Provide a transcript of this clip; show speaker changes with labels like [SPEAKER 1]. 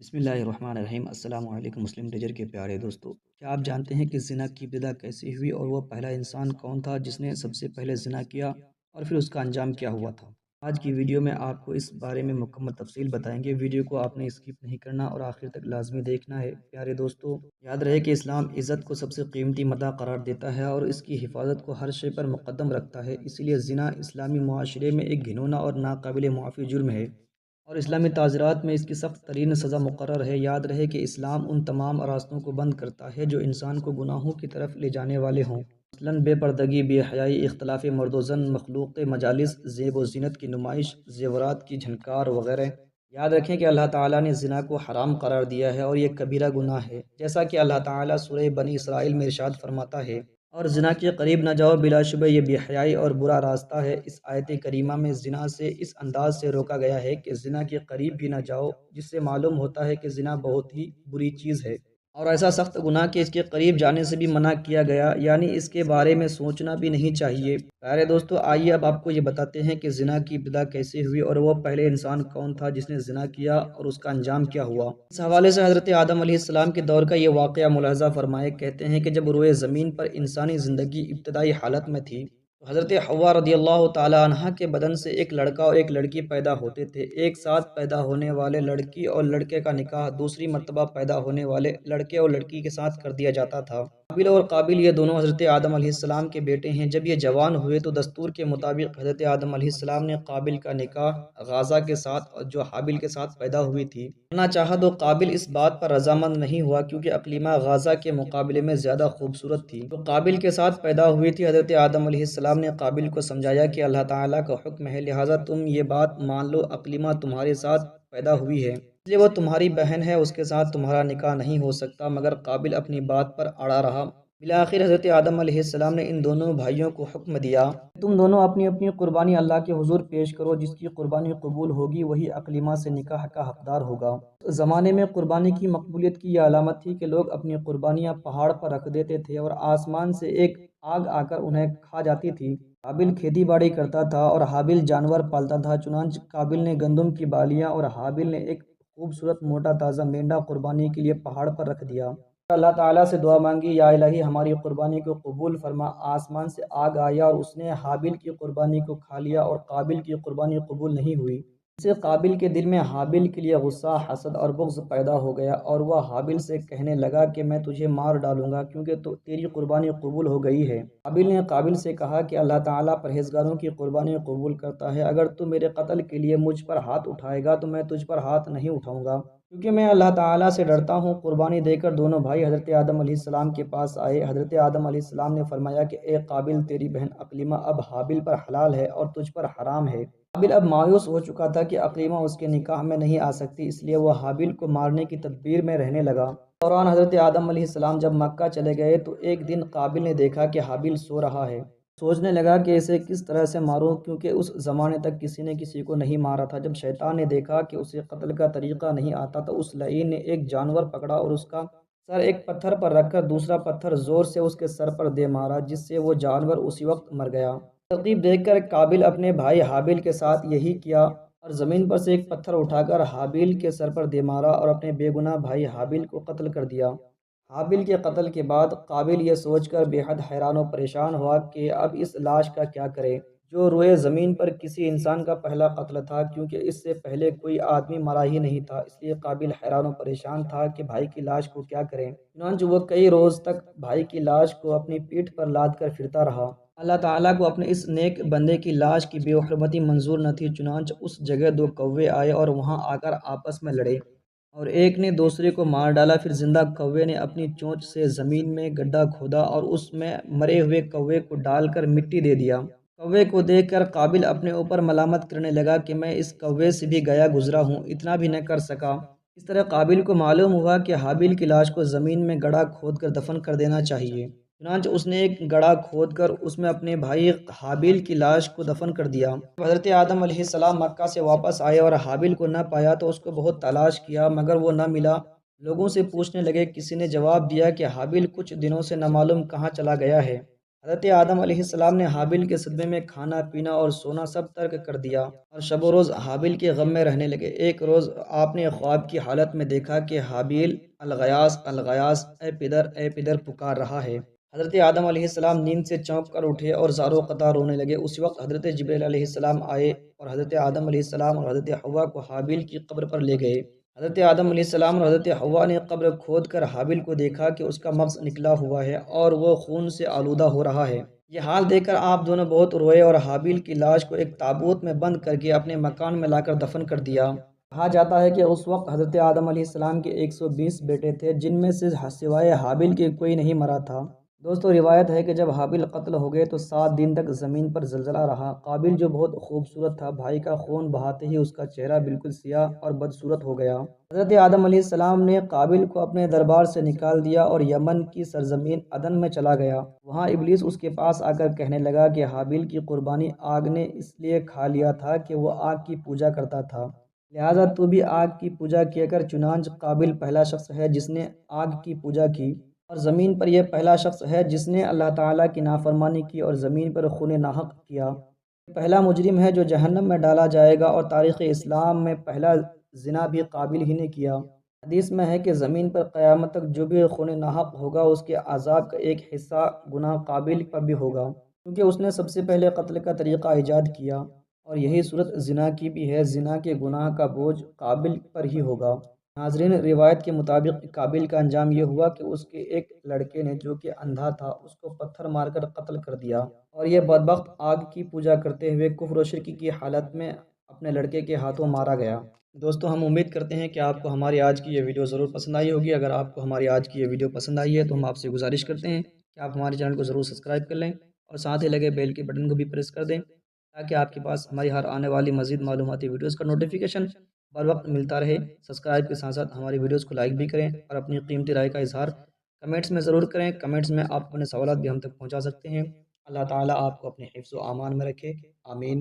[SPEAKER 1] بسم اللہ الرحمن الرحیم۔ السلام علیکم مسلم ڈیجر کے پیارے دوستو، کیا آپ جانتے ہیں کہ زنا کی ابتدا کیسے ہوئی اور وہ پہلا انسان کون تھا جس نے سب سے پہلے زنا کیا اور پھر اس کا انجام کیا ہوا تھا؟ آج کی ویڈیو میں آپ کو اس بارے میں مکمل تفصیل بتائیں گے۔ ویڈیو کو آپ نے اسکپ نہیں کرنا اور آخر تک لازمی دیکھنا ہے۔ پیارے دوستو، یاد رہے کہ اسلام عزت کو سب سے قیمتی متاع قرار دیتا ہے اور اس کی حفاظت کو ہر شے پر مقدم رکھتا ہے۔ اسی لیے زنا اسلامی معاشرے میں ایک گھنونا اور ناقابل معافی جرم ہے اور اسلامی تعزیرات میں اس کی سخت ترین سزا مقرر ہے۔ یاد رہے کہ اسلام ان تمام راستوں کو بند کرتا ہے جو انسان کو گناہوں کی طرف لے جانے والے ہوں، مثلاً بے پردگی، بے حیائی، اختلاف مرد و زن، مخلوق مجالس، زیب و زینت کی نمائش، زیورات کی جھنکار وغیرہ۔ یاد رکھیں کہ اللہ تعالیٰ نے زنا کو حرام قرار دیا ہے اور یہ کبیرہ گناہ ہے، جیسا کہ اللہ تعالیٰ سورہ بنی اسرائیل میں ارشاد فرماتا ہے، اور زنا کے قریب نہ جاؤ، بلا شبہ یہ بے حیائی اور برا راستہ ہے۔ اس آیت کریمہ میں زنا سے اس انداز سے روکا گیا ہے کہ زنا کے قریب بھی نہ جاؤ، جس سے معلوم ہوتا ہے کہ زنا بہت ہی بری چیز ہے اور ایسا سخت گناہ کہ اس کے قریب جانے سے بھی منع کیا گیا، یعنی اس کے بارے میں سوچنا بھی نہیں چاہیے۔ پیارے دوستو، آئیے اب آپ کو یہ بتاتے ہیں کہ زنا کی ابتدا کیسے ہوئی اور وہ پہلے انسان کون تھا جس نے زنا کیا اور اس کا انجام کیا ہوا۔ اس حوالے سے حضرت آدم علیہ السلام کے دور کا یہ واقعہ ملاحظہ فرمائے۔ کہتے ہیں کہ جب روئے زمین پر انسانی زندگی ابتدائی حالت میں تھی تو حضرت حوا رضی اللہ تعالی عنہا کے بدن سے ایک لڑکا اور ایک لڑکی پیدا ہوتے تھے۔ ایک ساتھ پیدا ہونے والے لڑکی اور لڑکے کا نکاح دوسری مرتبہ پیدا ہونے والے لڑکے اور لڑکی کے ساتھ کر دیا جاتا تھا۔ حابیل اور قابل یہ دونوں حضرت آدم علیہ السلام کے بیٹے ہیں۔ جب یہ جوان ہوئے تو دستور کے مطابق حضرت آدم علیہ السلام نے قابل کا نکاح غازہ کے ساتھ جو حابل کے ساتھ پیدا ہوئی تھی کرنا چاہا، تو قابل اس بات پر رضامند نہیں ہوا کیونکہ اقلیمہ غازہ کے مقابلے میں زیادہ خوبصورت تھی جو قابل کے ساتھ پیدا ہوئی تھی۔ حضرت آدم علیہ السلام نے قابل کو سمجھایا کہ اللہ تعالیٰ کا حکم ہے، لہٰذا تم یہ بات مان لو، اقلیمہ تمہارے ساتھ پیدا ہوئی ہے اس لیے وہ تمہاری بہن ہے، اس کے ساتھ تمہارا نکاح نہیں ہو سکتا۔ مگر قابل اپنی بات پر اڑا رہا۔ بالآخر حضرت آدم علیہ السلام نے ان دونوں بھائیوں کو حکم دیا کہ تم دونوں اپنی اپنی قربانی اللہ کے حضور پیش کرو، جس کی قربانی قبول ہوگی وہی اقلیمہ سے نکاح کا حقدار ہوگا۔ اس زمانے میں قربانی کی مقبولیت کی یہ علامت تھی کہ لوگ اپنی قربانیاں پہاڑ پر رکھ دیتے تھے اور آسمان سے ایک آگ آ کر انہیں کھا جاتی تھی۔ قابل کھیتی باڑی کرتا تھا اور حابل جانور پالتا تھا، چنانچہ قابل نے گندم کی بالیاں اور حابل نے ایک خوبصورت موٹا تازہ مینڈا قربانی کے لیے پہاڑ پر رکھ دیا۔ اللہ تعالیٰ سے دعا مانگی، یا الہی ہماری قربانی کو قبول فرما۔ آسمان سے آگ آیا اور اس نے حابل کی قربانی کو کھا لیا اور قابل کی قربانی قبول نہیں ہوئی۔ اس سے قابل کے دل میں حابل کے لیے غصہ، حسد اور بغض پیدا ہو گیا اور وہ حابل سے کہنے لگا کہ میں تجھے مار ڈالوں گا کیونکہ تیری قربانی قبول ہو گئی ہے۔ حابل نے قابل سے کہا کہ اللہ تعالیٰ پرہیزگاروں کی قربانی قبول کرتا ہے، اگر تو میرے قتل کے لیے مجھ پر ہاتھ اٹھائے گا تو میں تجھ پر ہاتھ نہیں اٹھاؤں گا کیونکہ میں اللہ تعالیٰ سے ڈرتا ہوں۔ قربانی دے کر دونوں بھائی حضرت آدم علیہ السلام کے پاس آئے۔ حضرت آدم علیہ السلام نے فرمایا کہ اے قابل، تیری بہن اقلیمہ اب حابل پر حلال ہے اور تجھ پر حرام ہے۔ حابل اب مایوس ہو چکا تھا کہ اقلیمہ اس کے نکاح میں نہیں آ سکتی، اس لیے وہ حابل کو مارنے کی تدبیر میں رہنے لگا۔ اس دوران حضرت آدم علیہ السلام جب مکہ چلے گئے تو ایک دن قابل نے دیکھا کہ حابل سو رہا ہے۔ سوچنے لگا کہ اسے کس طرح سے ماروں کیونکہ اس زمانے تک کسی نے کسی کو نہیں مارا تھا۔ جب شیطان نے دیکھا کہ اسے قتل کا طریقہ نہیں آتا تو اس لعین نے ایک جانور پکڑا اور اس کا سر ایک پتھر پر رکھ کر دوسرا پتھر زور سے اس کے سر پر دے مارا، جس سے وہ جانور اسی وقت مر گیا۔ ترتیب دیکھ کر قابل اپنے بھائی حابل کے ساتھ یہی کیا اور زمین پر سے ایک پتھر اٹھا کر حابل کے سر پر دے مارا اور اپنے بے گناہ بھائی حابل کو قتل کر دیا۔ حابل کے قتل کے بعد قابل یہ سوچ کر بے حد حیران و پریشان ہوا کہ اب اس لاش کا کیا کرے جو روئے زمین پر کسی انسان کا پہلا قتل تھا، کیونکہ اس سے پہلے کوئی آدمی مرا ہی نہیں تھا۔ اس لیے قابل حیران و پریشان تھا کہ بھائی کی لاش کو کیا کریں۔ چنانچہ وہ کئی روز تک بھائی کی لاش کو اپنی پیٹھ پر لاد کر پھرتا رہا۔ اللہ تعالیٰ کو اپنے اس نیک بندے کی لاش کی بے حرمتی منظور نہ تھی، چنانچہ اس جگہ دو کوے آئے اور وہاں آ کر آپس میں لڑے اور ایک نے دوسرے کو مار ڈالا۔ پھر زندہ کوے نے اپنی چونچ سے زمین میں گڈھا کھودا اور اس میں مرے ہوئے کوے کو ڈال کر مٹی دے دیا۔ کوے کو دیکھ کر قابل اپنے اوپر ملامت کرنے لگا کہ میں اس کوے سے بھی گیا گزرا ہوں، اتنا بھی نہ کر سکا۔ اس طرح قابل کو معلوم ہوا کہ حابل کی لاش کو زمین میں گڑھا کھود کر دفن کر دینا چاہیے، چنانچہ اس نے ایک گڑھا کھود کر اس میں اپنے بھائی حابل کی لاش کو دفن کر دیا۔ جب حضرت آدم علیہ السلام مکہ سے واپس آئے اور حابل کو نہ پایا تو اس کو بہت تلاش کیا مگر وہ نہ ملا۔ لوگوں سے پوچھنے لگے، کسی نے جواب دیا کہ حابل کچھ دنوں سے نہ معلوم کہاں چلا گیا ہے۔ حضرت آدم علیہ السلام نے حابیل کے صدمے میں کھانا پینا اور سونا سب ترک کر دیا اور شب و روز حابیل کے غم میں رہنے لگے۔ ایک روز آپ نے خواب کی حالت میں دیکھا کہ حابیل الغیاث الغیاث اے پدر پکار رہا ہے۔ حضرت آدم علیہ السلام نیند سے چونک کر اٹھے اور زاروں قطار رونے لگے۔ اس وقت حضرت جبرائیل علیہ السلام آئے اور حضرت آدم علیہ السلام اور حضرت حوا کو حابیل کی قبر پر لے گئے۔ حضرت آدم علیہ السلام اور حضرت حوا نے قبر کھود کر حابیل کو دیکھا کہ اس کا مغز نکلا ہوا ہے اور وہ خون سے آلودہ ہو رہا ہے۔ یہ حال دیکھ کر آپ دونوں بہت روئے اور حابیل کی لاش کو ایک تابوت میں بند کر کے اپنے مکان میں لا کر دفن کر دیا۔ کہا جاتا ہے کہ اس وقت حضرت آدم علیہ السلام کے 120 بیٹے تھے، جن میں سے سوائے حابیل کے کوئی نہیں مرا تھا۔ دوستو، روایت ہے کہ جب حابیل قتل ہو گئے تو 7 دن تک زمین پر زلزلہ رہا۔ قابیل جو بہت خوبصورت تھا، بھائی کا خون بہاتے ہی اس کا چہرہ بالکل سیاہ اور بدصورت ہو گیا۔ حضرت آدم علیہ السلام نے قابیل کو اپنے دربار سے نکال دیا اور یمن کی سرزمین عدن میں چلا گیا۔ وہاں ابلیس اس کے پاس آ کر کہنے لگا کہ حابیل کی قربانی آگ نے اس لیے کھا لیا تھا کہ وہ آگ کی پوجا کرتا تھا، لہٰذا تو بھی آگ کی پوجا کیا کر۔ چنانچہ قابیل پہلا شخص ہے جس نے آگ کی پوجا کی، اور زمین پر یہ پہلا شخص ہے جس نے اللہ تعالیٰ کی نافرمانی کی اور زمین پر خون ناحق کیا۔ یہ پہلا مجرم ہے جو جہنم میں ڈالا جائے گا، اور تاریخ اسلام میں پہلا زنا بھی قابیل ہی نے کیا۔ حدیث میں ہے کہ زمین پر قیامت تک جو بھی خون ناحق ہوگا، اس کے عذاب کا ایک حصہ گناہ قابیل پر بھی ہوگا، کیونکہ اس نے سب سے پہلے قتل کا طریقہ ایجاد کیا، اور یہی صورت زنا کی بھی ہے۔ زنا کے گناہ کا بوجھ قابیل پر ہی ہوگا۔ ناظرین، روایت کے مطابق قابیل کا انجام یہ ہوا کہ اس کے ایک لڑکے نے جو کہ اندھا تھا، اس کو پتھر مار کر قتل کر دیا، اور یہ بدبخت آگ کی پوجا کرتے ہوئے کفر و شرک کی حالت میں اپنے لڑکے کے ہاتھوں مارا گیا۔ دوستو، ہم امید کرتے ہیں کہ آپ کو ہماری آج کی یہ ویڈیو ضرور پسند آئی ہوگی۔ اگر آپ کو ہماری آج کی یہ ویڈیو پسند آئی ہے تو ہم آپ سے گزارش کرتے ہیں کہ آپ ہمارے چینل کو ضرور سبسکرائب کر لیں اور ساتھ ہی لگے بیل کے بٹن کو بھی پریس کر دیں، تاکہ آپ کے پاس ہماری ہر آنے والی مزید معلوماتی ویڈیوز کا نوٹیفیکیشن بر وقت ملتا رہے۔ سبسکرائب کے ساتھ ساتھ ہماری ویڈیوز کو لائک بھی کریں اور اپنی قیمتی رائے کا اظہار کمنٹس میں ضرور کریں۔ کمنٹس میں آپ اپنے سوالات بھی ہم تک پہنچا سکتے ہیں۔ اللہ تعالیٰ آپ کو اپنے حفظ و امان میں رکھے، آمین۔